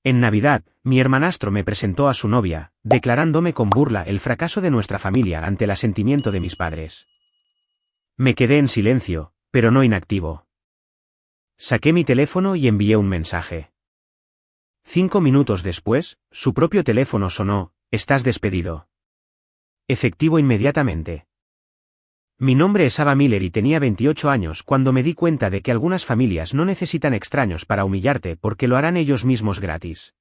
En Navidad, mi hermanastro me presentó a su novia, declarándome con burla el fracaso de nuestra familia ante el asentimiento de mis padres. Me quedé en silencio, pero no inactivo. Saqué mi teléfono y envié un mensaje. 5 minutos después, su propio teléfono sonó: «Estás despedido». Efectivo inmediatamente. Mi nombre es Ava Miller y tenía 28 años cuando me di cuenta de que algunas familias no necesitan extraños para humillarte porque lo harán ellos mismos gratis.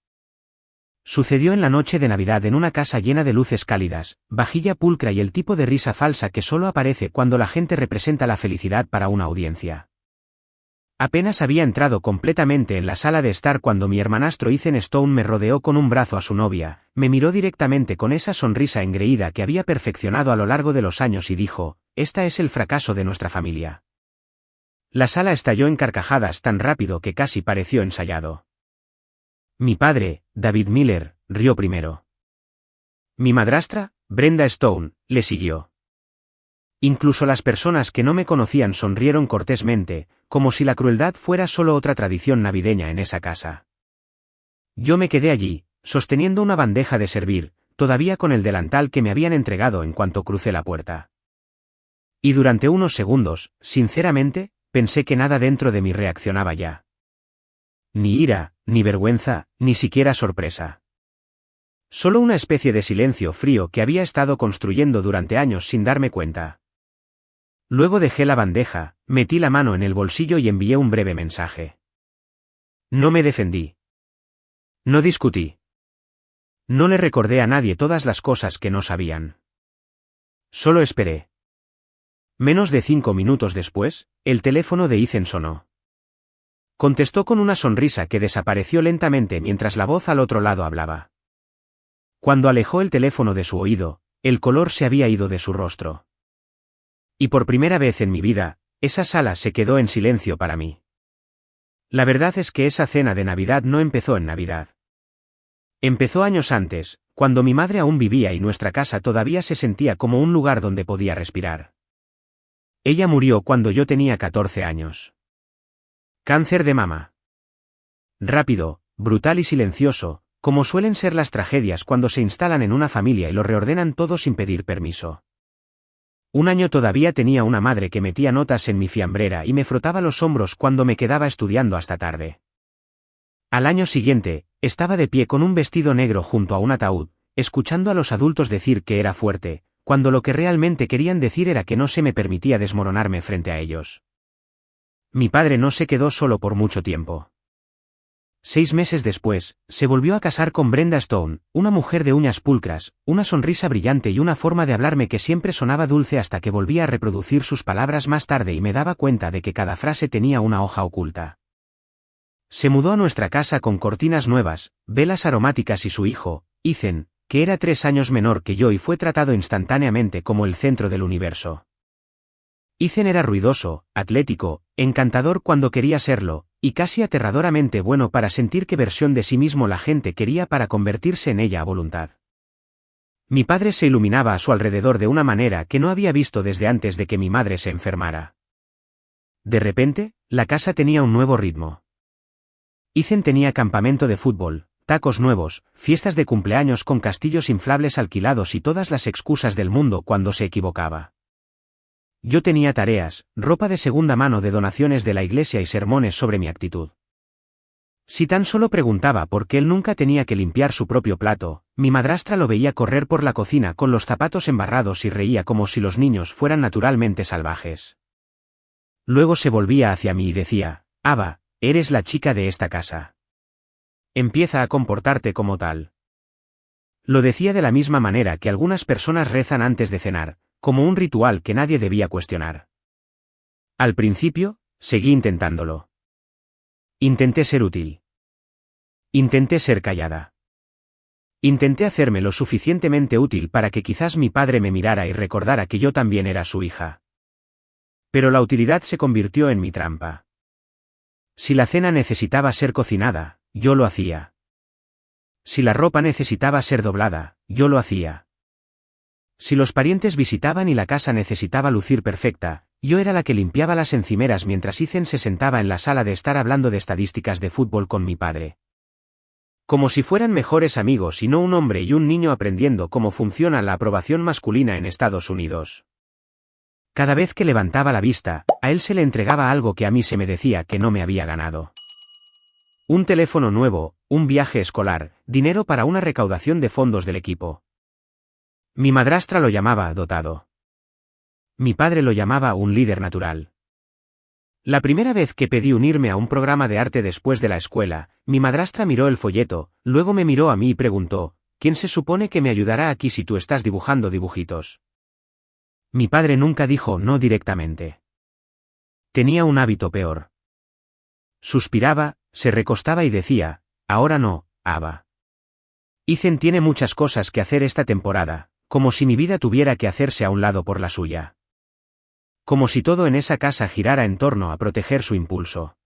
Sucedió en la noche de Navidad en una casa llena de luces cálidas, vajilla pulcra y el tipo de risa falsa que solo aparece cuando la gente representa la felicidad para una audiencia. Apenas había entrado completamente en la sala de estar cuando mi hermanastro Ethan Stone me rodeó con un brazo a su novia, me miró directamente con esa sonrisa engreída que había perfeccionado a lo largo de los años y dijo: «Esta es el fracaso de nuestra familia». La sala estalló en carcajadas tan rápido que casi pareció ensayado. Mi padre, David Miller, rió primero. Mi madrastra, Brenda Stone, le siguió. Incluso las personas que no me conocían sonrieron cortésmente, como si la crueldad fuera solo otra tradición navideña en esa casa. Yo me quedé allí, sosteniendo una bandeja de servir, todavía con el delantal que me habían entregado en cuanto crucé la puerta. Y durante unos segundos, sinceramente, pensé que nada dentro de mí reaccionaba ya. Ni ira, ni vergüenza, ni siquiera sorpresa. Solo una especie de silencio frío que había estado construyendo durante años sin darme cuenta. Luego dejé la bandeja, metí la mano en el bolsillo y envié un breve mensaje. No me defendí. No discutí. No le recordé a nadie todas las cosas que no sabían. Solo esperé. Menos de 5 minutos después, el teléfono de Ethan sonó. Contestó con una sonrisa que desapareció lentamente mientras la voz al otro lado hablaba. Cuando alejó el teléfono de su oído, el color se había ido de su rostro. Y por primera vez en mi vida, esa sala se quedó en silencio para mí. La verdad es que esa cena de Navidad no empezó en Navidad. Empezó años antes, cuando mi madre aún vivía y nuestra casa todavía se sentía como un lugar donde podía respirar. Ella murió cuando yo tenía 14 años. Cáncer de mama. Rápido, brutal y silencioso, como suelen ser las tragedias cuando se instalan en una familia y lo reordenan todo sin pedir permiso. Un año todavía tenía una madre que metía notas en mi fiambrera y me frotaba los hombros cuando me quedaba estudiando hasta tarde. Al año siguiente, estaba de pie con un vestido negro junto a un ataúd, escuchando a los adultos decir que era fuerte, cuando lo que realmente querían decir era que no se me permitía desmoronarme frente a ellos. Mi padre no se quedó solo por mucho tiempo. 6 meses después, se volvió a casar con Brenda Stone, una mujer de uñas pulcras, una sonrisa brillante y una forma de hablarme que siempre sonaba dulce hasta que volvía a reproducir sus palabras más tarde y me daba cuenta de que cada frase tenía una hoja oculta. Se mudó a nuestra casa con cortinas nuevas, velas aromáticas y su hijo, Ethan, que era 3 años menor que yo y fue tratado instantáneamente como el centro del universo. Ethan era ruidoso, atlético, encantador cuando quería serlo, y casi aterradoramente bueno para sentir qué versión de sí mismo la gente quería para convertirse en ella a voluntad. Mi padre se iluminaba a su alrededor de una manera que no había visto desde antes de que mi madre se enfermara. De repente, la casa tenía un nuevo ritmo. Ethan tenía campamento de fútbol, tacos nuevos, fiestas de cumpleaños con castillos inflables alquilados y todas las excusas del mundo cuando se equivocaba. Yo tenía tareas, ropa de segunda mano de donaciones de la iglesia y sermones sobre mi actitud. Si tan solo preguntaba por qué él nunca tenía que limpiar su propio plato, mi madrastra lo veía correr por la cocina con los zapatos embarrados y reía como si los niños fueran naturalmente salvajes. Luego se volvía hacia mí y decía: «Ava, eres la chica de esta casa. Empieza a comportarte como tal». Lo decía de la misma manera que algunas personas rezan antes de cenar, como un ritual que nadie debía cuestionar. Al principio, seguí intentándolo. Intenté ser útil. Intenté ser callada. Intenté hacerme lo suficientemente útil para que quizás mi padre me mirara y recordara que yo también era su hija. Pero la utilidad se convirtió en mi trampa. Si la cena necesitaba ser cocinada, yo lo hacía. Si la ropa necesitaba ser doblada, yo lo hacía. Si los parientes visitaban y la casa necesitaba lucir perfecta, yo era la que limpiaba las encimeras mientras Ethan se sentaba en la sala de estar hablando de estadísticas de fútbol con mi padre. Como si fueran mejores amigos y no un hombre y un niño aprendiendo cómo funciona la aprobación masculina en Estados Unidos. Cada vez que levantaba la vista, a él se le entregaba algo que a mí se me decía que no me había ganado. Un teléfono nuevo, un viaje escolar, dinero para una recaudación de fondos del equipo. Mi madrastra lo llamaba dotado. Mi padre lo llamaba un líder natural. La primera vez que pedí unirme a un programa de arte después de la escuela, mi madrastra miró el folleto, luego me miró a mí y preguntó, ¿quién se supone que me ayudará aquí si tú estás dibujando dibujitos? Mi padre nunca dijo no directamente. Tenía un hábito peor. Suspiraba, se recostaba y decía, ahora no, Ava. Ethan tiene muchas cosas que hacer esta temporada, como si mi vida tuviera que hacerse a un lado por la suya. Como si todo en esa casa girara en torno a proteger su impulso.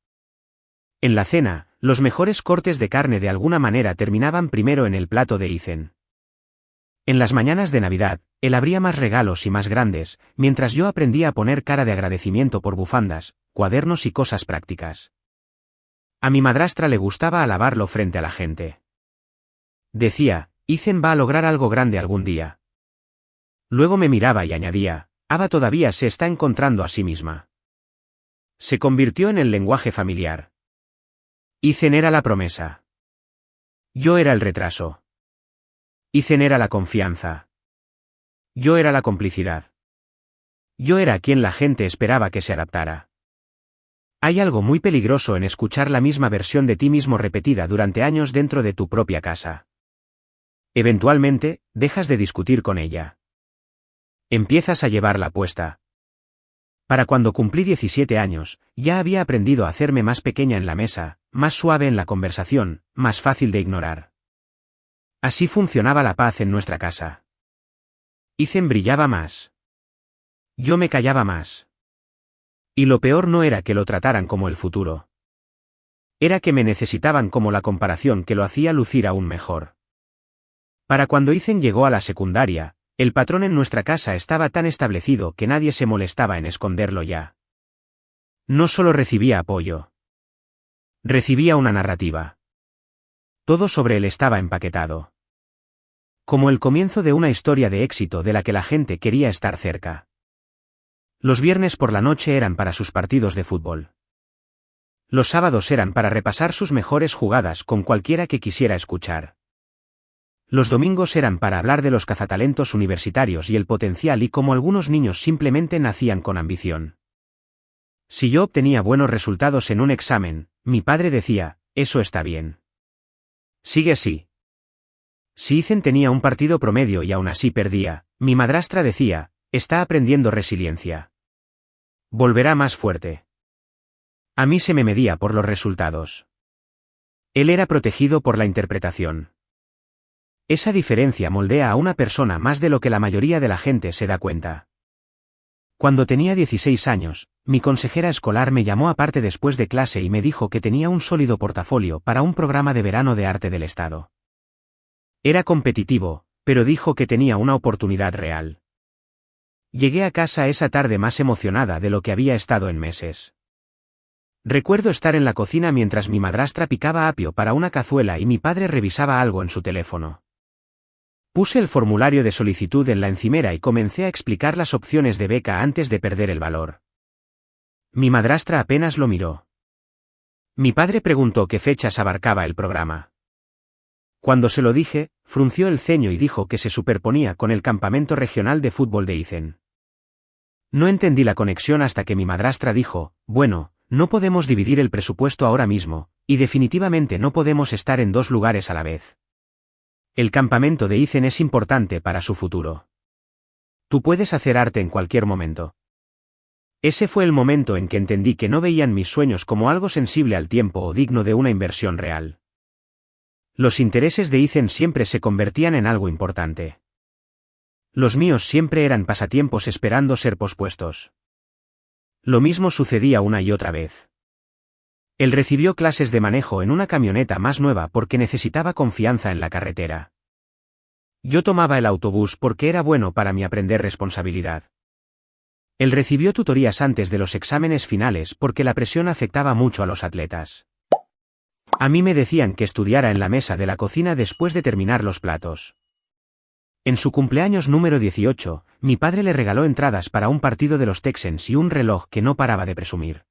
En la cena, los mejores cortes de carne de alguna manera terminaban primero en el plato de Ethan. En las mañanas de Navidad, él abría más regalos y más grandes, mientras yo aprendía a poner cara de agradecimiento por bufandas, cuadernos y cosas prácticas. A mi madrastra le gustaba alabarlo frente a la gente. Decía, Ethan va a lograr algo grande algún día. Luego me miraba y añadía, Ava todavía se está encontrando a sí misma. Se convirtió en el lenguaje familiar. Ethan era la promesa. Yo era el retraso. Ethan era la confianza. Yo era la complicidad. Yo era quien la gente esperaba que se adaptara. Hay algo muy peligroso en escuchar la misma versión de ti mismo repetida durante años dentro de tu propia casa. Eventualmente, dejas de discutir con ella. Empiezas a llevarla puesta. Para cuando cumplí 17 años, ya había aprendido a hacerme más pequeña en la mesa, más suave en la conversación, más fácil de ignorar. Así funcionaba la paz en nuestra casa. Ethan brillaba más. Yo me callaba más. Y lo peor no era que lo trataran como el futuro. Era que me necesitaban como la comparación que lo hacía lucir aún mejor. Para cuando Ethan llegó a la secundaria, el patrón en nuestra casa estaba tan establecido que nadie se molestaba en esconderlo ya. No solo recibía apoyo. Recibía una narrativa. Todo sobre él estaba empaquetado. Como el comienzo de una historia de éxito de la que la gente quería estar cerca. Los viernes por la noche eran para sus partidos de fútbol. Los sábados eran para repasar sus mejores jugadas con cualquiera que quisiera escuchar. Los domingos eran para hablar de los cazatalentos universitarios y el potencial y cómo algunos niños simplemente nacían con ambición. Si yo obtenía buenos resultados en un examen, mi padre decía, eso está bien. Sigue así. Si Ethan tenía un partido promedio y aún así perdía, mi madrastra decía, está aprendiendo resiliencia. Volverá más fuerte. A mí se me medía por los resultados. Él era protegido por la interpretación. Esa diferencia moldea a una persona más de lo que la mayoría de la gente se da cuenta. Cuando tenía 16 años, mi consejera escolar me llamó aparte después de clase y me dijo que tenía un sólido portafolio para un programa de verano de arte del Estado. Era competitivo, pero dijo que tenía una oportunidad real. Llegué a casa esa tarde más emocionada de lo que había estado en meses. Recuerdo estar en la cocina mientras mi madrastra picaba apio para una cazuela y mi padre revisaba algo en su teléfono. Puse el formulario de solicitud en la encimera y comencé a explicar las opciones de beca antes de perder el valor. Mi madrastra apenas lo miró. Mi padre preguntó qué fechas abarcaba el programa. Cuando se lo dije, frunció el ceño y dijo que se superponía con el campamento regional de fútbol de Ethan. No entendí la conexión hasta que mi madrastra dijo, bueno, no podemos dividir el presupuesto ahora mismo, y definitivamente no podemos estar en dos lugares a la vez. El campamento de Ethan es importante para su futuro. Tú puedes hacer arte en cualquier momento. Ese fue el momento en que entendí que no veían mis sueños como algo sensible al tiempo o digno de una inversión real. Los intereses de Ethan siempre se convertían en algo importante. Los míos siempre eran pasatiempos esperando ser pospuestos. Lo mismo sucedía una y otra vez. Él recibió clases de manejo en una camioneta más nueva porque necesitaba confianza en la carretera. Yo tomaba el autobús porque era bueno para mí aprender responsabilidad. Él recibió tutorías antes de los exámenes finales porque la presión afectaba mucho a los atletas. A mí me decían que estudiara en la mesa de la cocina después de terminar los platos. En su cumpleaños número 18, mi padre le regaló entradas para un partido de los Texans y un reloj que no paraba de presumir.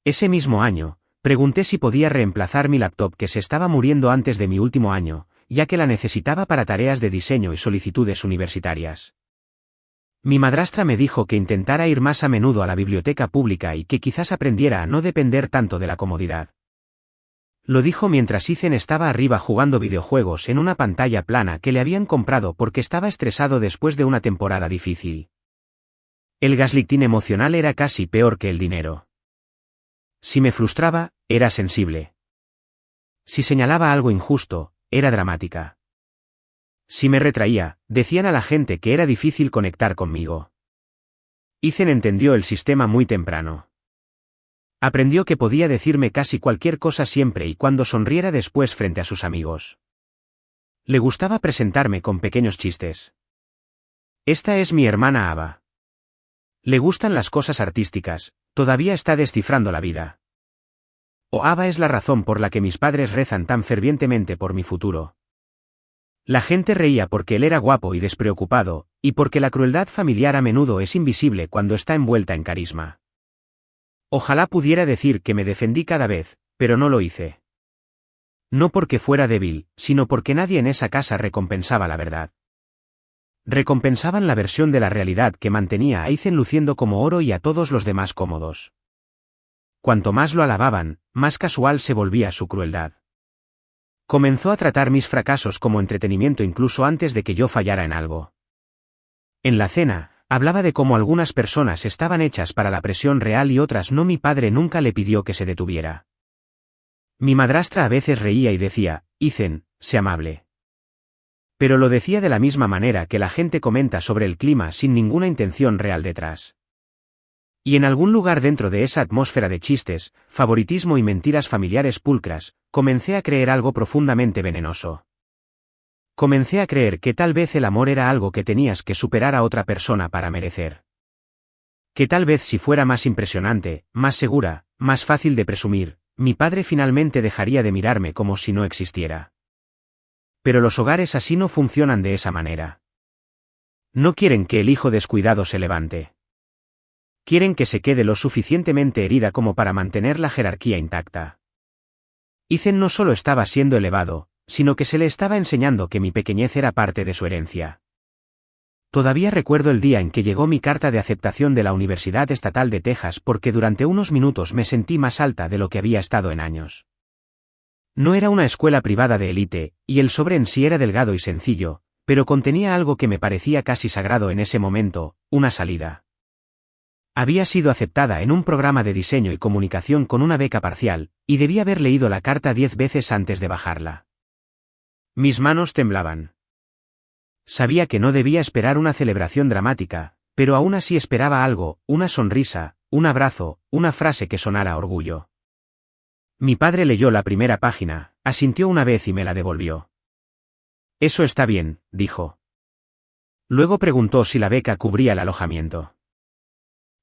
Ese mismo año, pregunté si podía reemplazar mi laptop que se estaba muriendo antes de mi último año, ya que la necesitaba para tareas de diseño y solicitudes universitarias. Mi madrastra me dijo que intentara ir más a menudo a la biblioteca pública y que quizás aprendiera a no depender tanto de la comodidad. Lo dijo mientras Ethan estaba arriba jugando videojuegos en una pantalla plana que le habían comprado porque estaba estresado después de una temporada difícil. El gaslighting emocional era casi peor que el dinero. Si me frustraba, era sensible. Si señalaba algo injusto, era dramática. Si me retraía, decían a la gente que era difícil conectar conmigo. Ethan entendió el sistema muy temprano. Aprendió que podía decirme casi cualquier cosa siempre y cuando sonriera después frente a sus amigos. Le gustaba presentarme con pequeños chistes. Esta es mi hermana Ava. Le gustan las cosas artísticas, todavía está descifrando la vida. O Ava es la razón por la que mis padres rezan tan fervientemente por mi futuro. La gente reía porque él era guapo y despreocupado, y porque la crueldad familiar a menudo es invisible cuando está envuelta en carisma. Ojalá pudiera decir que me defendí cada vez, pero no lo hice. No porque fuera débil, sino porque nadie en esa casa recompensaba la verdad. Recompensaban la versión de la realidad que mantenía a Ethan luciendo como oro y a todos los demás cómodos. Cuanto más lo alababan, más casual se volvía su crueldad. Comenzó a tratar mis fracasos como entretenimiento incluso antes de que yo fallara en algo. En la cena, hablaba de cómo algunas personas estaban hechas para la presión real y otras no. Mi padre nunca le pidió que se detuviera. Mi madrastra a veces reía y decía, Ethan, sé amable. Pero lo decía de la misma manera que la gente comenta sobre el clima sin ninguna intención real detrás. Y en algún lugar dentro de esa atmósfera de chistes, favoritismo y mentiras familiares pulcras, comencé a creer algo profundamente venenoso. Comencé a creer que tal vez el amor era algo que tenías que superar a otra persona para merecer. Que tal vez si fuera más impresionante, más segura, más fácil de presumir, mi padre finalmente dejaría de mirarme como si no existiera. Pero los hogares así no funcionan de esa manera. No quieren que el hijo descuidado se levante. Quieren que se quede lo suficientemente herida como para mantener la jerarquía intacta. Ethan no solo estaba siendo elevado, sino que se le estaba enseñando que mi pequeñez era parte de su herencia. Todavía recuerdo el día en que llegó mi carta de aceptación de la Universidad Estatal de Texas porque durante unos minutos me sentí más alta de lo que había estado en años. No era una escuela privada de élite, y el sobre en sí era delgado y sencillo, pero contenía algo que me parecía casi sagrado en ese momento, una salida. Había sido aceptada en un programa de diseño y comunicación con una beca parcial, y debía haber leído la carta 10 veces antes de bajarla. Mis manos temblaban. Sabía que no debía esperar una celebración dramática, pero aún así esperaba algo, una sonrisa, un abrazo, una frase que sonara a orgullo. Mi padre leyó la primera página, asintió una vez y me la devolvió. Eso está bien, dijo. Luego preguntó si la beca cubría el alojamiento.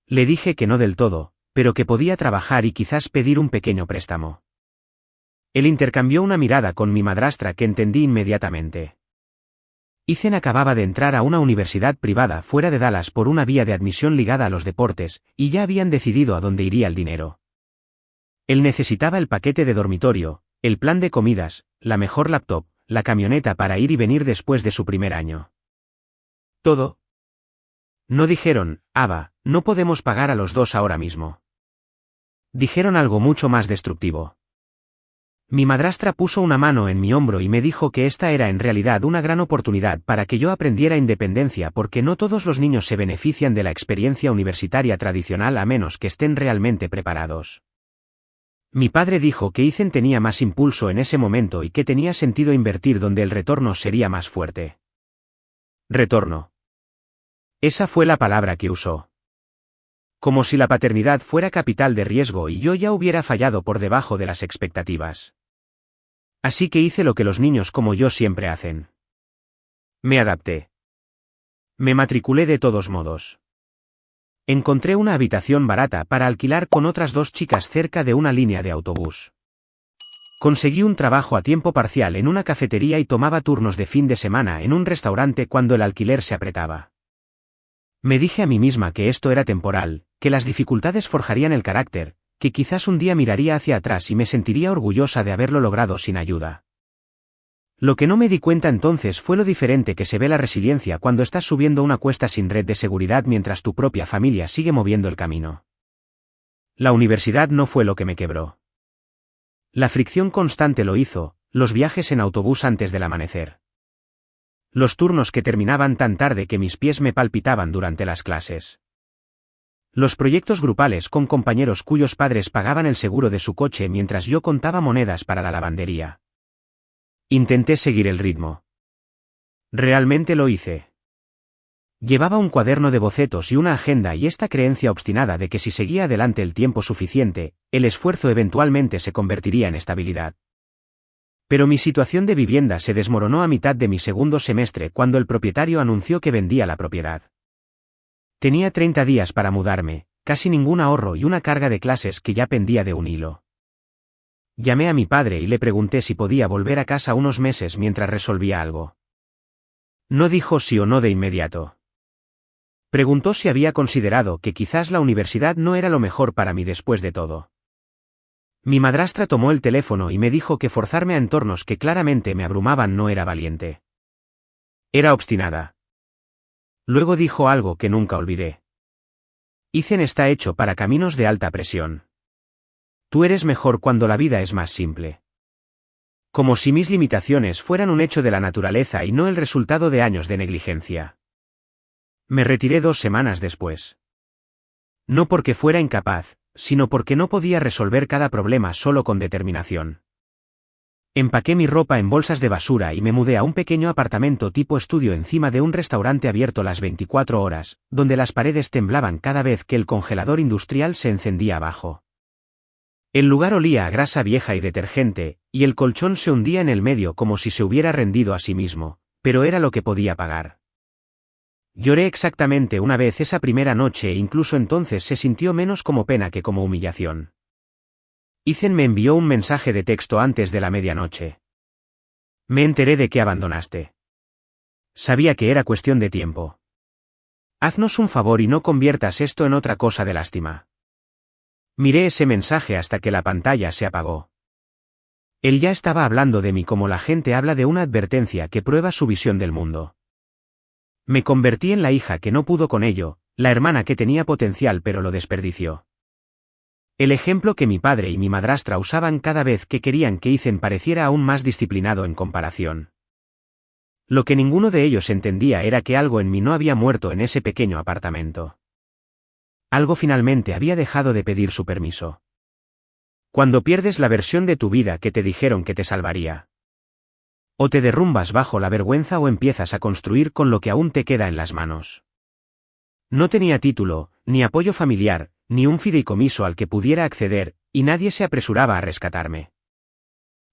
Le dije que no del todo, pero que podía trabajar y quizás pedir un pequeño préstamo. Él intercambió una mirada con mi madrastra que entendí inmediatamente. Ethan acababa de entrar a una universidad privada fuera de Dallas por una vía de admisión ligada a los deportes, y ya habían decidido a dónde iría el dinero. Él necesitaba el paquete de dormitorio, el plan de comidas, la mejor laptop, la camioneta para ir y venir después de su primer año. Todo. No dijeron, Ava, no podemos pagar a los dos ahora mismo. Dijeron algo mucho más destructivo. Mi madrastra puso una mano en mi hombro y me dijo que esta era en realidad una gran oportunidad para que yo aprendiera independencia porque no todos los niños se benefician de la experiencia universitaria tradicional a menos que estén realmente preparados. Mi padre dijo que Ethan tenía más impulso en ese momento y que tenía sentido invertir donde el retorno sería más fuerte. Retorno. Esa fue la palabra que usó. Como si la paternidad fuera capital de riesgo y yo ya hubiera fallado por debajo de las expectativas. Así que hice lo que los niños como yo siempre hacen. Me adapté. Me matriculé de todos modos. Encontré una habitación barata para alquilar con otras 2 chicas cerca de una línea de autobús. Conseguí un trabajo a tiempo parcial en una cafetería y tomaba turnos de fin de semana en un restaurante cuando el alquiler se apretaba. Me dije a mí misma que esto era temporal, que las dificultades forjarían el carácter, que quizás un día miraría hacia atrás y me sentiría orgullosa de haberlo logrado sin ayuda. Lo que no me di cuenta entonces fue lo diferente que se ve la resiliencia cuando estás subiendo una cuesta sin red de seguridad mientras tu propia familia sigue moviendo el camino. La universidad no fue lo que me quebró. La fricción constante lo hizo, los viajes en autobús antes del amanecer. Los turnos que terminaban tan tarde que mis pies me palpitaban durante las clases. Los proyectos grupales con compañeros cuyos padres pagaban el seguro de su coche mientras yo contaba monedas para la lavandería. Intenté seguir el ritmo. Realmente lo hice. Llevaba un cuaderno de bocetos y una agenda y esta creencia obstinada de que si seguía adelante el tiempo suficiente, el esfuerzo eventualmente se convertiría en estabilidad. Pero mi situación de vivienda se desmoronó a mitad de mi segundo semestre cuando el propietario anunció que vendía la propiedad. Tenía 30 días para mudarme, casi ningún ahorro y una carga de clases que ya pendía de un hilo. Llamé a mi padre y le pregunté si podía volver a casa unos meses mientras resolvía algo. No dijo sí o no de inmediato. Preguntó si había considerado que quizás la universidad no era lo mejor para mí después de todo. Mi madrastra tomó el teléfono y me dijo que forzarme a entornos que claramente me abrumaban no era valiente. Era obstinada. Luego dijo algo que nunca olvidé. Ethan está hecho para caminos de alta presión. Tú eres mejor cuando la vida es más simple. Como si mis limitaciones fueran un hecho de la naturaleza y no el resultado de años de negligencia. Me retiré 2 semanas después. No porque fuera incapaz, sino porque no podía resolver cada problema solo con determinación. Empaqué mi ropa en bolsas de basura y me mudé a un pequeño apartamento tipo estudio encima de un restaurante abierto las 24 horas, donde las paredes temblaban cada vez que el congelador industrial se encendía abajo. El lugar olía a grasa vieja y detergente, y el colchón se hundía en el medio como si se hubiera rendido a sí mismo, pero era lo que podía pagar. Lloré exactamente una vez esa primera noche e incluso entonces se sintió menos como pena que como humillación. Ethan me envió un mensaje de texto antes de la medianoche. Me enteré de que abandonaste. Sabía que era cuestión de tiempo. Haznos un favor y no conviertas esto en otra cosa de lástima. Miré ese mensaje hasta que la pantalla se apagó. Él ya estaba hablando de mí como la gente habla de una advertencia que prueba su visión del mundo. Me convertí en la hija que no pudo con ello, la hermana que tenía potencial pero lo desperdició. El ejemplo que mi padre y mi madrastra usaban cada vez que querían que Ethan pareciera aún más disciplinado en comparación. Lo que ninguno de ellos entendía era que algo en mí no había muerto en ese pequeño apartamento. Algo finalmente había dejado de pedir su permiso. Cuando pierdes la versión de tu vida que te dijeron que te salvaría. O te derrumbas bajo la vergüenza o empiezas a construir con lo que aún te queda en las manos. No tenía título, ni apoyo familiar, ni un fideicomiso al que pudiera acceder, y nadie se apresuraba a rescatarme.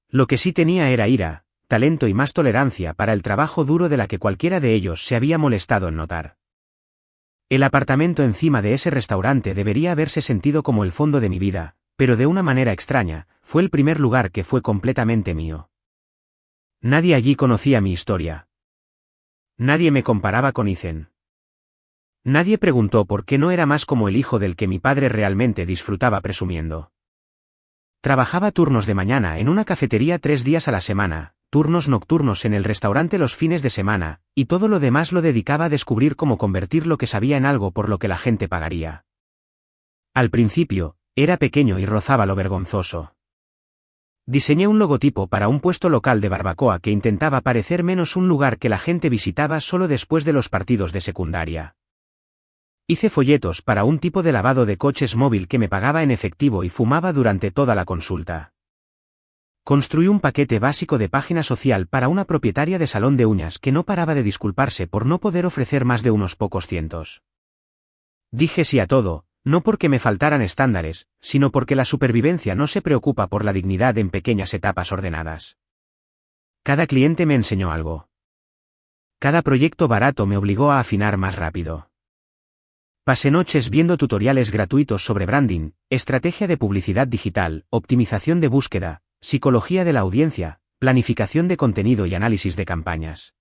Lo que sí tenía era ira, talento y más tolerancia para el trabajo duro de la que cualquiera de ellos se había molestado en notar. El apartamento encima de ese restaurante debería haberse sentido como el fondo de mi vida, pero de una manera extraña, fue el primer lugar que fue completamente mío. Nadie allí conocía mi historia. Nadie me comparaba con Ethan. Nadie preguntó por qué no era más como el hijo del que mi padre realmente disfrutaba presumiendo. Trabajaba turnos de mañana en una cafetería 3 días a la semana, turnos nocturnos en el restaurante los fines de semana, y todo lo demás lo dedicaba a descubrir cómo convertir lo que sabía en algo por lo que la gente pagaría. Al principio, era pequeño y rozaba lo vergonzoso. Diseñé un logotipo para un puesto local de barbacoa que intentaba parecer menos un lugar que la gente visitaba solo después de los partidos de secundaria. Hice folletos para un tipo de lavado de coches móvil que me pagaba en efectivo y fumaba durante toda la consulta. Construí un paquete básico de página social para una propietaria de salón de uñas que no paraba de disculparse por no poder ofrecer más de unos pocos cientos. Dije sí a todo, no porque me faltaran estándares, sino porque la supervivencia no se preocupa por la dignidad en pequeñas etapas ordenadas. Cada cliente me enseñó algo. Cada proyecto barato me obligó a afinar más rápido. Pasé noches viendo tutoriales gratuitos sobre branding, estrategia de publicidad digital, optimización de búsqueda, psicología de la audiencia, planificación de contenido y análisis de campañas.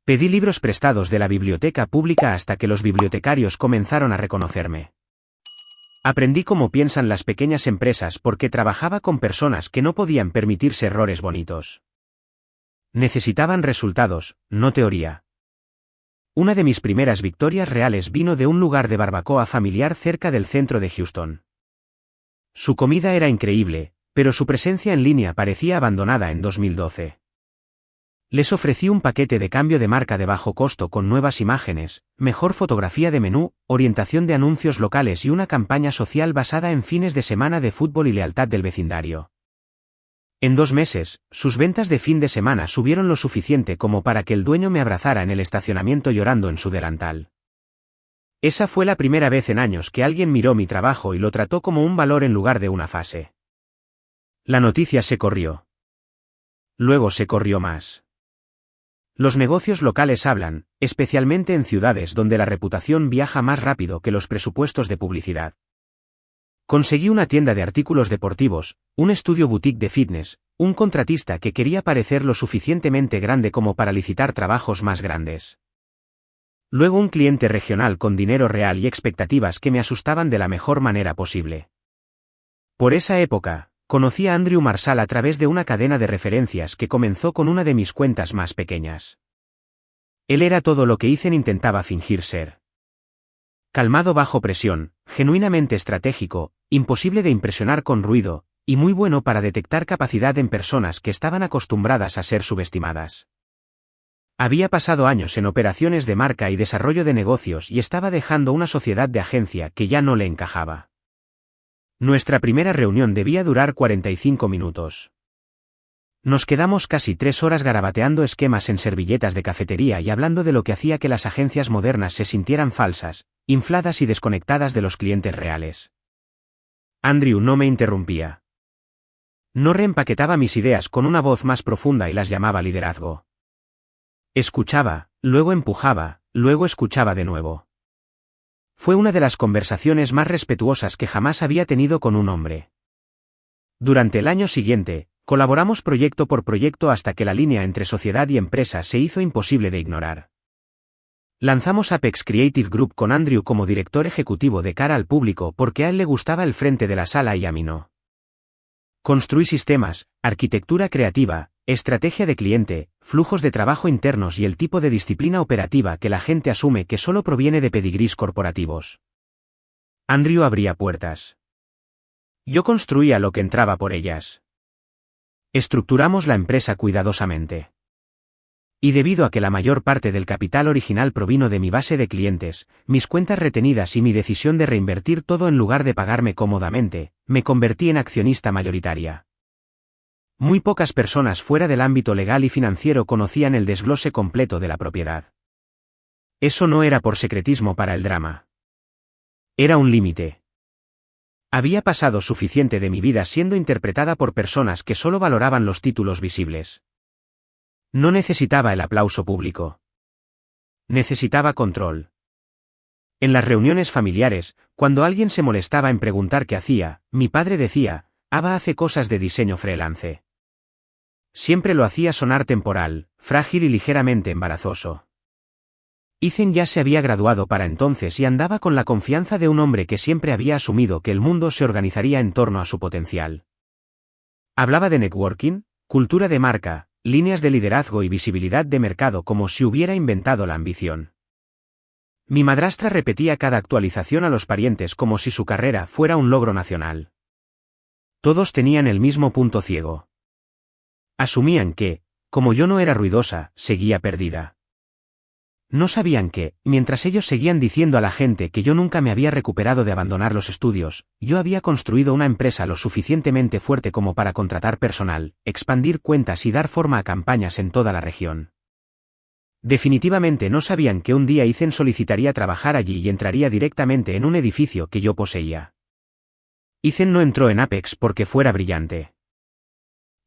Pedí libros prestados de la biblioteca pública hasta que los bibliotecarios comenzaron a reconocerme. Aprendí cómo piensan las pequeñas empresas porque trabajaba con personas que no podían permitirse errores bonitos. Necesitaban resultados, no teoría. Una de mis primeras victorias reales vino de un lugar de barbacoa familiar cerca del centro de Houston. Su comida era increíble, pero su presencia en línea parecía abandonada en 2012. Les ofrecí un paquete de cambio de marca de bajo costo con nuevas imágenes, mejor fotografía de menú, orientación de anuncios locales y una campaña social basada en fines de semana de fútbol y lealtad del vecindario. En 2 meses, sus ventas de fin de semana subieron lo suficiente como para que el dueño me abrazara en el estacionamiento llorando en su delantal. Esa fue la primera vez en años que alguien miró mi trabajo y lo trató como un valor en lugar de una fase. La noticia se corrió. Luego se corrió más. Los negocios locales hablan, especialmente en ciudades donde la reputación viaja más rápido que los presupuestos de publicidad. Conseguí una tienda de artículos deportivos, un estudio boutique de fitness, un contratista que quería parecer lo suficientemente grande como para licitar trabajos más grandes. Luego un cliente regional con dinero real y expectativas que me asustaban de la mejor manera posible. Por esa época, conocí a Andrew Marshall a través de una cadena de referencias que comenzó con una de mis cuentas más pequeñas. Él era todo lo que Ethan intentaba fingir ser. Calmado bajo presión, genuinamente estratégico, imposible de impresionar con ruido, y muy bueno para detectar capacidad en personas que estaban acostumbradas a ser subestimadas. Había pasado años en operaciones de marca y desarrollo de negocios y estaba dejando una sociedad de agencia que ya no le encajaba. Nuestra primera reunión debía durar 45 minutos. Nos quedamos casi 3 horas garabateando esquemas en servilletas de cafetería y hablando de lo que hacía que las agencias modernas se sintieran falsas, infladas y desconectadas de los clientes reales. Andrew no me interrumpía. No reempaquetaba mis ideas con una voz más profunda y las llamaba liderazgo. Escuchaba, luego empujaba, luego escuchaba de nuevo. Fue una de las conversaciones más respetuosas que jamás había tenido con un hombre. Durante el año siguiente, colaboramos proyecto por proyecto hasta que la línea entre sociedad y empresa se hizo imposible de ignorar. Lanzamos Apex Creative Group con Andrew como director ejecutivo de cara al público porque a él le gustaba el frente de la sala y a mí no. Construí sistemas, arquitectura creativa, estrategia de cliente, flujos de trabajo internos y el tipo de disciplina operativa que la gente asume que solo proviene de pedigrís corporativos. Andrew abría puertas. Yo construía lo que entraba por ellas. Estructuramos la empresa cuidadosamente. Y debido a que la mayor parte del capital original provino de mi base de clientes, mis cuentas retenidas y mi decisión de reinvertir todo en lugar de pagarme cómodamente, me convertí en accionista mayoritaria. Muy pocas personas fuera del ámbito legal y financiero conocían el desglose completo de la propiedad. Eso no era por secretismo para el drama. Era un límite. Había pasado suficiente de mi vida siendo interpretada por personas que solo valoraban los títulos visibles. No necesitaba el aplauso público. Necesitaba control. En las reuniones familiares, cuando alguien se molestaba en preguntar qué hacía, mi padre decía, Ava hace cosas de diseño freelance. Siempre lo hacía sonar temporal, frágil y ligeramente embarazoso. Ethan ya se había graduado para entonces y andaba con la confianza de un hombre que siempre había asumido que el mundo se organizaría en torno a su potencial. Hablaba de networking, cultura de marca, líneas de liderazgo y visibilidad de mercado como si hubiera inventado la ambición. Mi madrastra repetía cada actualización a los parientes como si su carrera fuera un logro nacional. Todos tenían el mismo punto ciego. Asumían que, como yo no era ruidosa, seguía perdida. No sabían que, mientras ellos seguían diciendo a la gente que yo nunca me había recuperado de abandonar los estudios, yo había construido una empresa lo suficientemente fuerte como para contratar personal, expandir cuentas y dar forma a campañas en toda la región. Definitivamente no sabían que un día Ethan solicitaría trabajar allí y entraría directamente en un edificio que yo poseía. Ethan no entró en Apex porque fuera brillante.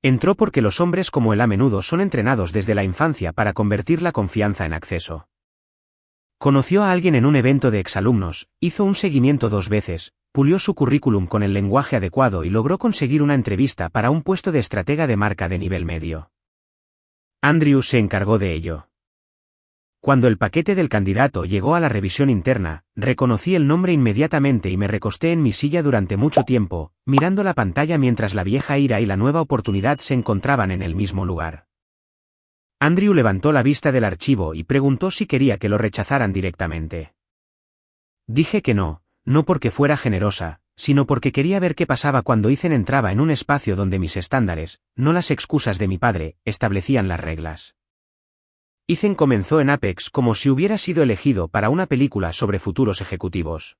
Entró porque los hombres como él a menudo son entrenados desde la infancia para convertir la confianza en acceso. Conoció a alguien en un evento de exalumnos, hizo un seguimiento 2 veces, pulió su currículum con el lenguaje adecuado y logró conseguir una entrevista para un puesto de estratega de marca de nivel medio. Andrew se encargó de ello. Cuando el paquete del candidato llegó a la revisión interna, reconocí el nombre inmediatamente y me recosté en mi silla durante mucho tiempo, mirando la pantalla mientras la vieja ira y la nueva oportunidad se encontraban en el mismo lugar. Andrew levantó la vista del archivo y preguntó si quería que lo rechazaran directamente. Dije que no, no porque fuera generosa, sino porque quería ver qué pasaba cuando Ethan entraba en un espacio donde mis estándares, no las excusas de mi padre, establecían las reglas. Ethan comenzó en Apex como si hubiera sido elegido para una película sobre futuros ejecutivos.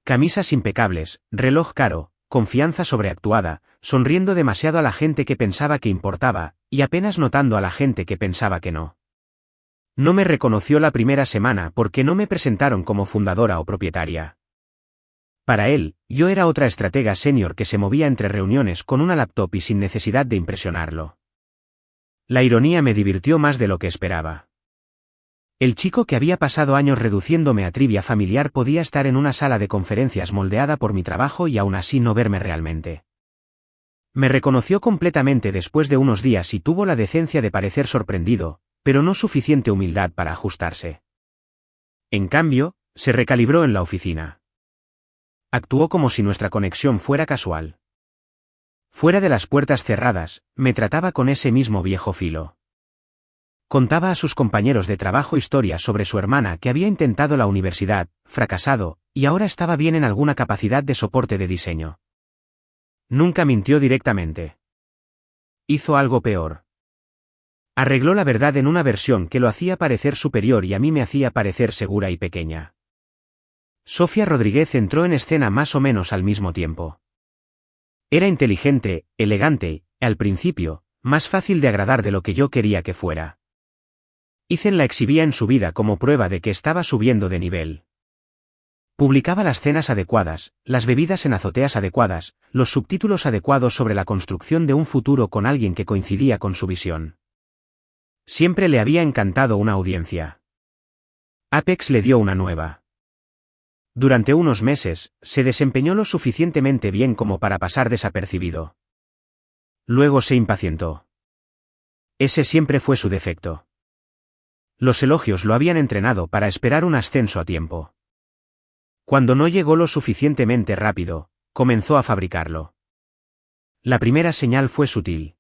Camisas impecables, reloj caro, confianza sobreactuada, sonriendo demasiado a la gente que pensaba que importaba, y apenas notando a la gente que pensaba que no. No me reconoció la primera semana porque no me presentaron como fundadora o propietaria. Para él, yo era otra estratega senior que se movía entre reuniones con una laptop y sin necesidad de impresionarlo. La ironía me divirtió más de lo que esperaba. El chico que había pasado años reduciéndome a trivia familiar podía estar en una sala de conferencias moldeada por mi trabajo y aún así no verme realmente. Me reconoció completamente después de unos días y tuvo la decencia de parecer sorprendido, pero no suficiente humildad para ajustarse. En cambio, se recalibró en la oficina. Actuó como si nuestra conexión fuera casual. Fuera de las puertas cerradas, me trataba con ese mismo viejo filo. Contaba a sus compañeros de trabajo historias sobre su hermana que había intentado la universidad, fracasado, y ahora estaba bien en alguna capacidad de soporte de diseño. Nunca mintió directamente. Hizo algo peor. Arregló la verdad en una versión que lo hacía parecer superior y a mí me hacía parecer segura y pequeña. Sofía Rodríguez entró en escena más o menos al mismo tiempo. Era inteligente, elegante, al principio, más fácil de agradar de lo que yo quería que fuera. Ethan la exhibía en su vida como prueba de que estaba subiendo de nivel. Publicaba las cenas adecuadas, las bebidas en azoteas adecuadas, los subtítulos adecuados sobre la construcción de un futuro con alguien que coincidía con su visión. Siempre le había encantado una audiencia. Apex le dio una nueva. Durante unos meses, se desempeñó lo suficientemente bien como para pasar desapercibido. Luego se impacientó. Ese siempre fue su defecto. Los elogios lo habían entrenado para esperar un ascenso a tiempo. Cuando no llegó lo suficientemente rápido, comenzó a fabricarlo. La primera señal fue sutil.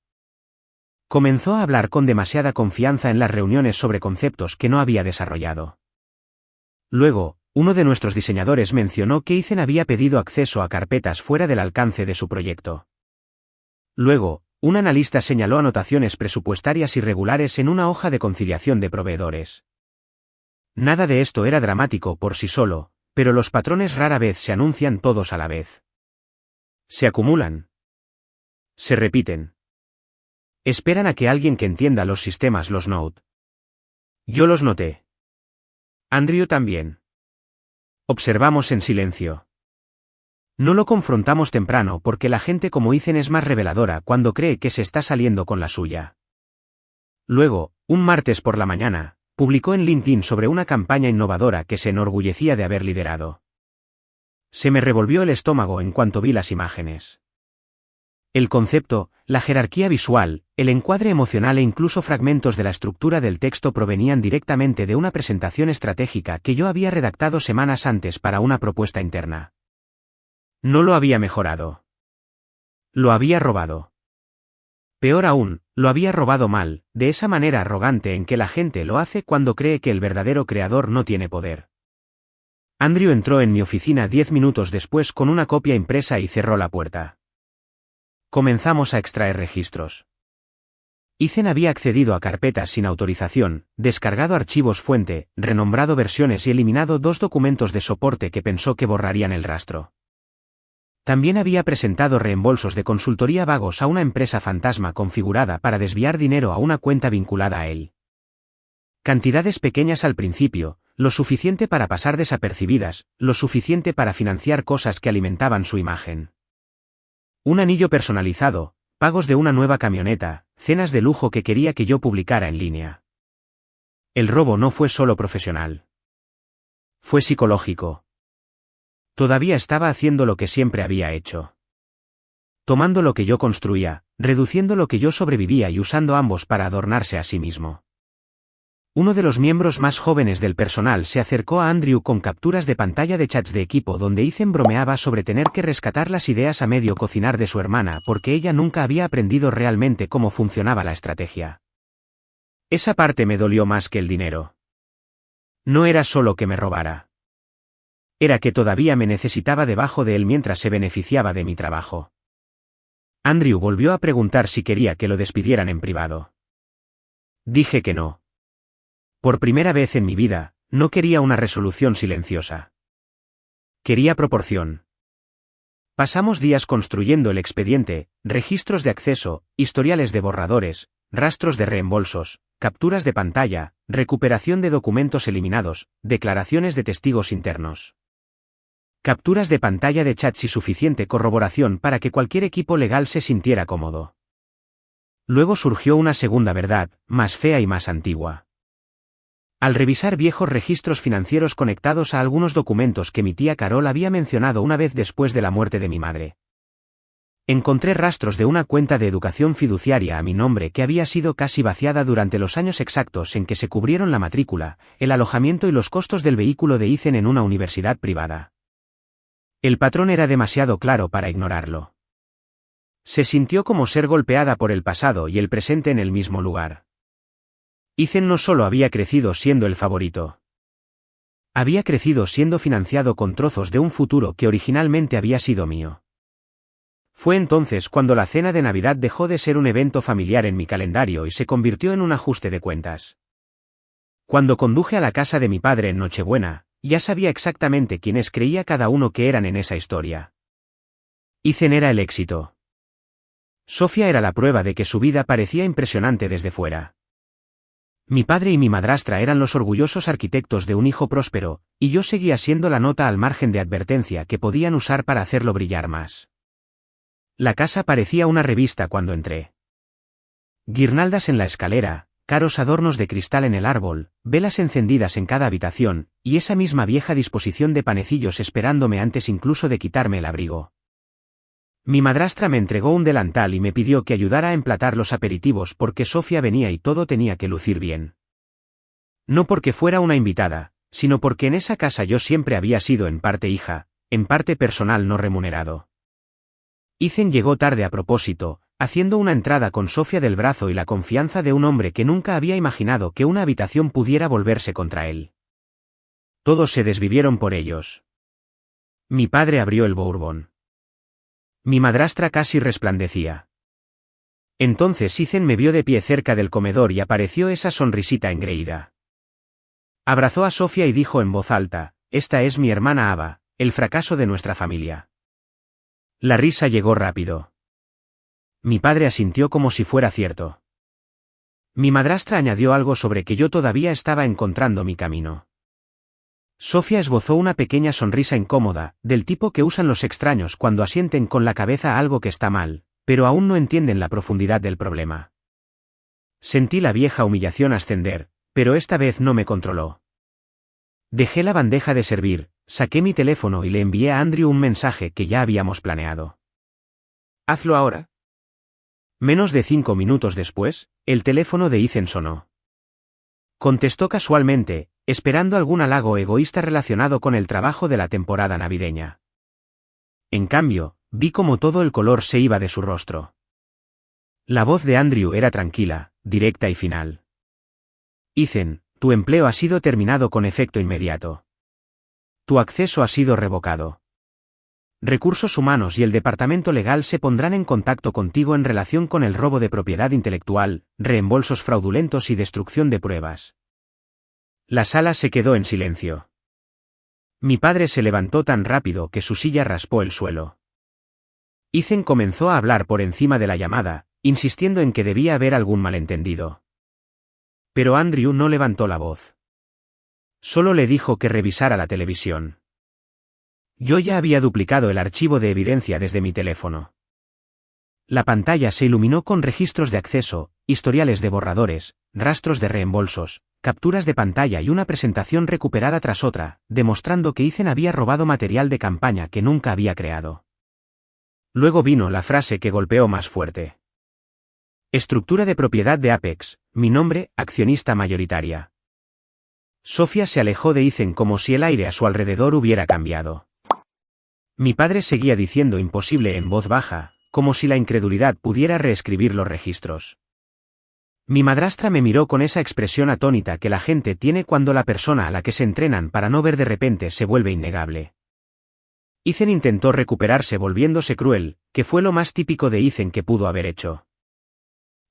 Comenzó a hablar con demasiada confianza en las reuniones sobre conceptos que no había desarrollado. Luego, uno de nuestros diseñadores mencionó que Ethan había pedido acceso a carpetas fuera del alcance de su proyecto. Luego, un analista señaló anotaciones presupuestarias irregulares en una hoja de conciliación de proveedores. Nada de esto era dramático por sí solo, pero los patrones rara vez se anuncian todos a la vez. Se acumulan. Se repiten. Esperan a que alguien que entienda los sistemas los note. Yo los noté. Andrew también. Observamos en silencio. No lo confrontamos temprano porque la gente como Ethan es más reveladora cuando cree que se está saliendo con la suya. Luego, un martes por la mañana, publicó en LinkedIn sobre una campaña innovadora que se enorgullecía de haber liderado. Se me revolvió el estómago en cuanto vi las imágenes. El concepto, la jerarquía visual, el encuadre emocional e incluso fragmentos de la estructura del texto provenían directamente de una presentación estratégica que yo había redactado semanas antes para una propuesta interna. No lo había mejorado. Lo había robado. Peor aún, lo había robado mal, de esa manera arrogante en que la gente lo hace cuando cree que el verdadero creador no tiene poder. Andrew entró en mi oficina 10 minutos después con una copia impresa y cerró la puerta. Comenzamos a extraer registros. Ethan había accedido a carpetas sin autorización, descargado archivos fuente, renombrado versiones y eliminado 2 documentos de soporte que pensó que borrarían el rastro. También había presentado reembolsos de consultoría vagos a una empresa fantasma configurada para desviar dinero a una cuenta vinculada a él. Cantidades pequeñas al principio, lo suficiente para pasar desapercibidas, lo suficiente para financiar cosas que alimentaban su imagen. Un anillo personalizado, pagos de una nueva camioneta, cenas de lujo que quería que yo publicara en línea. El robo no fue solo profesional. Fue psicológico. Todavía estaba haciendo lo que siempre había hecho. Tomando lo que yo construía, reduciendo lo que yo sobrevivía y usando ambos para adornarse a sí mismo. Uno de los miembros más jóvenes del personal se acercó a Andrew con capturas de pantalla de chats de equipo donde Ethan bromeaba sobre tener que rescatar las ideas a medio cocinar de su hermana porque ella nunca había aprendido realmente cómo funcionaba la estrategia. Esa parte me dolió más que el dinero. No era solo que me robara. Era que todavía me necesitaba debajo de él mientras se beneficiaba de mi trabajo. Andrew volvió a preguntar si quería que lo despidieran en privado. Dije que no. Por primera vez en mi vida, no quería una resolución silenciosa. Quería proporción. Pasamos días construyendo el expediente, registros de acceso, historiales de borradores, rastros de reembolsos, capturas de pantalla, recuperación de documentos eliminados, declaraciones de testigos internos. Capturas de pantalla de chats y suficiente corroboración para que cualquier equipo legal se sintiera cómodo. Luego surgió una segunda verdad, más fea y más antigua. Al revisar viejos registros financieros conectados a algunos documentos que mi tía Carol había mencionado una vez después de la muerte de mi madre, encontré rastros de una cuenta de educación fiduciaria a mi nombre que había sido casi vaciada durante los años exactos en que se cubrieron la matrícula, el alojamiento y los costos del vehículo de Ethan en una universidad privada. El patrón era demasiado claro para ignorarlo. Se sintió como ser golpeada por el pasado y el presente en el mismo lugar. Ethan no solo había crecido siendo el favorito. Había crecido siendo financiado con trozos de un futuro que originalmente había sido mío. Fue entonces cuando la cena de Navidad dejó de ser un evento familiar en mi calendario y se convirtió en un ajuste de cuentas. Cuando conduje a la casa de mi padre en Nochebuena, ya sabía exactamente quiénes creía cada uno que eran en esa historia. Ethan era el éxito. Sofía era la prueba de que su vida parecía impresionante desde fuera. Mi padre y mi madrastra eran los orgullosos arquitectos de un hijo próspero, y yo seguía siendo la nota al margen de advertencia que podían usar para hacerlo brillar más. La casa parecía una revista cuando entré. Guirnaldas en la escalera, caros adornos de cristal en el árbol, velas encendidas en cada habitación, y esa misma vieja disposición de panecillos esperándome antes incluso de quitarme el abrigo. Mi madrastra me entregó un delantal y me pidió que ayudara a emplatar los aperitivos porque Sofía venía y todo tenía que lucir bien. No porque fuera una invitada, sino porque en esa casa yo siempre había sido en parte hija, en parte personal no remunerado. Ethan llegó tarde a propósito, haciendo una entrada con Sofía del brazo y la confianza de un hombre que nunca había imaginado que una habitación pudiera volverse contra él. Todos se desvivieron por ellos. Mi padre abrió el bourbon. Mi madrastra casi resplandecía. Entonces Ethan me vio de pie cerca del comedor y apareció esa sonrisita engreída. Abrazó a Sofía y dijo en voz alta, «Esta es mi hermana Ava, el fracaso de nuestra familia». La risa llegó rápido. Mi padre asintió como si fuera cierto. Mi madrastra añadió algo sobre que yo todavía estaba encontrando mi camino. Sofía esbozó una pequeña sonrisa incómoda, del tipo que usan los extraños cuando asienten con la cabeza a algo que está mal, pero aún no entienden la profundidad del problema. Sentí la vieja humillación ascender, pero esta vez no me controló. Dejé la bandeja de servir, saqué mi teléfono y le envié a Andrew un mensaje que ya habíamos planeado. «Hazlo ahora». Menos de 5 minutos después, el teléfono de Ethan sonó. Contestó casualmente, esperando algún halago egoísta relacionado con el trabajo de la temporada navideña. En cambio, vi cómo todo el color se iba de su rostro. La voz de Andrew era tranquila, directa y final. «Ethan, tu empleo ha sido terminado con efecto inmediato. Tu acceso ha sido revocado. Recursos Humanos y el Departamento Legal se pondrán en contacto contigo en relación con el robo de propiedad intelectual, reembolsos fraudulentos y destrucción de pruebas». La sala se quedó en silencio. Mi padre se levantó tan rápido que su silla raspó el suelo. Ethan comenzó a hablar por encima de la llamada, insistiendo en que debía haber algún malentendido. Pero Andrew no levantó la voz. Solo le dijo que revisara la televisión. Yo ya había duplicado el archivo de evidencia desde mi teléfono. La pantalla se iluminó con registros de acceso, historiales de borradores, rastros de reembolsos, capturas de pantalla y una presentación recuperada tras otra, demostrando que Ethan había robado material de campaña que nunca había creado. Luego vino la frase que golpeó más fuerte. Estructura de propiedad de Apex, mi nombre, accionista mayoritaria. Sofía se alejó de Ethan como si el aire a su alrededor hubiera cambiado. Mi padre seguía diciendo imposible en voz baja, como si la incredulidad pudiera reescribir los registros. Mi madrastra me miró con esa expresión atónita que la gente tiene cuando la persona a la que se entrenan para no ver de repente se vuelve innegable. Ethan intentó recuperarse volviéndose cruel, que fue lo más típico de Ethan que pudo haber hecho.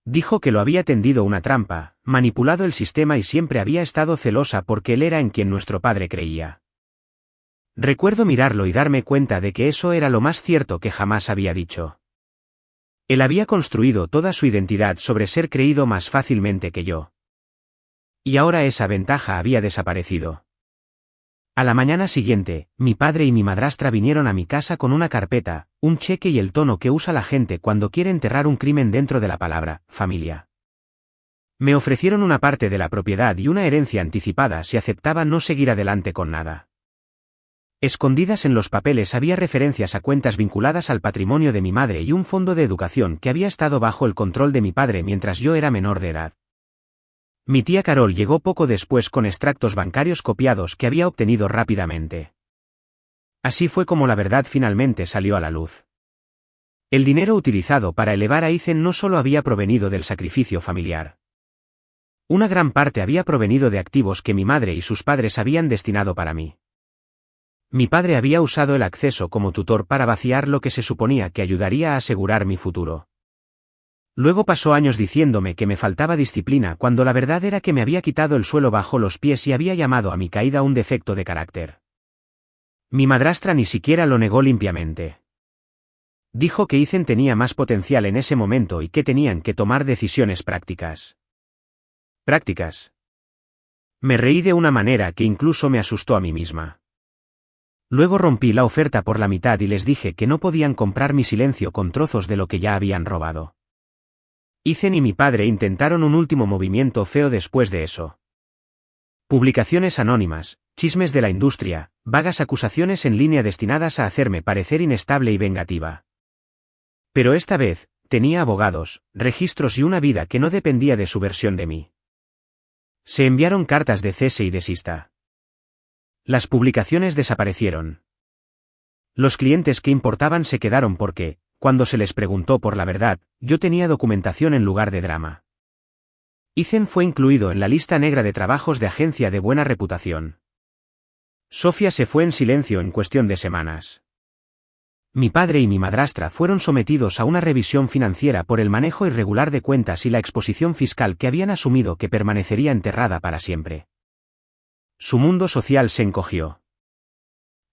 Dijo que lo había tendido una trampa, manipulado el sistema y siempre había estado celosa porque él era en quien nuestro padre creía. Recuerdo mirarlo y darme cuenta de que eso era lo más cierto que jamás había dicho. Él había construido toda su identidad sobre ser creído más fácilmente que yo. Y ahora esa ventaja había desaparecido. A la mañana siguiente, mi padre y mi madrastra vinieron a mi casa con una carpeta, un cheque y el tono que usa la gente cuando quiere enterrar un crimen dentro de la palabra familia. Me ofrecieron una parte de la propiedad y una herencia anticipada si aceptaba no seguir adelante con nada. Escondidas en los papeles había referencias a cuentas vinculadas al patrimonio de mi madre y un fondo de educación que había estado bajo el control de mi padre mientras yo era menor de edad. Mi tía Carol llegó poco después con extractos bancarios copiados que había obtenido rápidamente. Así fue como la verdad finalmente salió a la luz. El dinero utilizado para elevar a Ethan no solo había provenido del sacrificio familiar. Una gran parte había provenido de activos que mi madre y sus padres habían destinado para mí. Mi padre había usado el acceso como tutor para vaciar lo que se suponía que ayudaría a asegurar mi futuro. Luego pasó años diciéndome que me faltaba disciplina cuando la verdad era que me había quitado el suelo bajo los pies y había llamado a mi caída un defecto de carácter. Mi madrastra ni siquiera lo negó limpiamente. Dijo que Ethan tenía más potencial en ese momento y que tenían que tomar decisiones prácticas. ¿Prácticas? Me reí de una manera que incluso me asustó a mí misma. Luego rompí la oferta por la mitad y les dije que no podían comprar mi silencio con trozos de lo que ya habían robado. Ethan y mi padre intentaron un último movimiento feo después de eso. Publicaciones anónimas, chismes de la industria, vagas acusaciones en línea destinadas a hacerme parecer inestable y vengativa. Pero esta vez, tenía abogados, registros y una vida que no dependía de su versión de mí. Se enviaron cartas de cese y desista. Las publicaciones desaparecieron. Los clientes que importaban se quedaron porque, cuando se les preguntó por la verdad, yo tenía documentación en lugar de drama. Ethan fue incluido en la lista negra de trabajos de agencia de buena reputación. Sofía se fue en silencio en cuestión de semanas. Mi padre y mi madrastra fueron sometidos a una revisión financiera por el manejo irregular de cuentas y la exposición fiscal que habían asumido que permanecería enterrada para siempre. Su mundo social se encogió.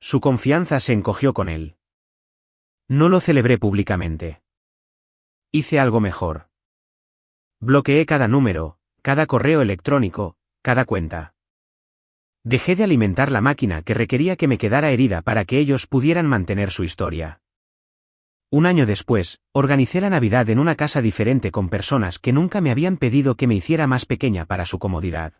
Su confianza se encogió con él. No lo celebré públicamente. Hice algo mejor. Bloqueé cada número, cada correo electrónico, cada cuenta. Dejé de alimentar la máquina que requería que me quedara herida para que ellos pudieran mantener su historia. Un año después, organicé la Navidad en una casa diferente con personas que nunca me habían pedido que me hiciera más pequeña para su comodidad.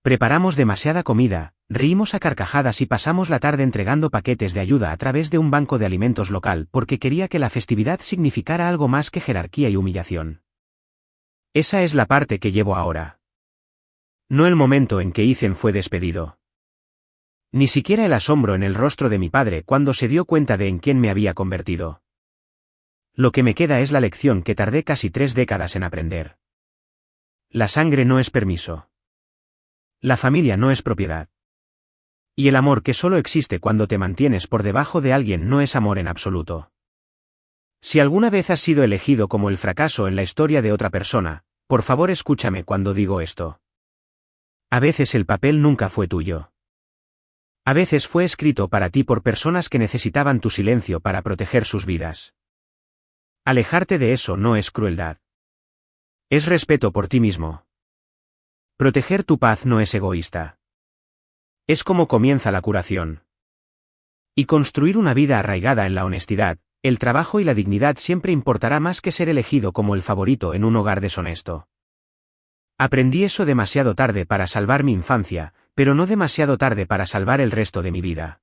Preparamos demasiada comida, reímos a carcajadas y pasamos la tarde entregando paquetes de ayuda a través de un banco de alimentos local porque quería que la festividad significara algo más que jerarquía y humillación. Esa es la parte que llevo ahora. No el momento en que Ethan fue despedido. Ni siquiera el asombro en el rostro de mi padre cuando se dio cuenta de en quién me había convertido. Lo que me queda es la lección que tardé casi 3 décadas en aprender. La sangre no es permiso. La familia no es propiedad. Y el amor que solo existe cuando te mantienes por debajo de alguien no es amor en absoluto. Si alguna vez has sido elegido como el fracaso en la historia de otra persona, por favor escúchame cuando digo esto. A veces el papel nunca fue tuyo. A veces fue escrito para ti por personas que necesitaban tu silencio para proteger sus vidas. Alejarte de eso no es crueldad. Es respeto por ti mismo. Proteger tu paz no es egoísta. Es como comienza la curación. Y construir una vida arraigada en la honestidad, el trabajo y la dignidad siempre importará más que ser elegido como el favorito en un hogar deshonesto. Aprendí eso demasiado tarde para salvar mi infancia, pero no demasiado tarde para salvar el resto de mi vida.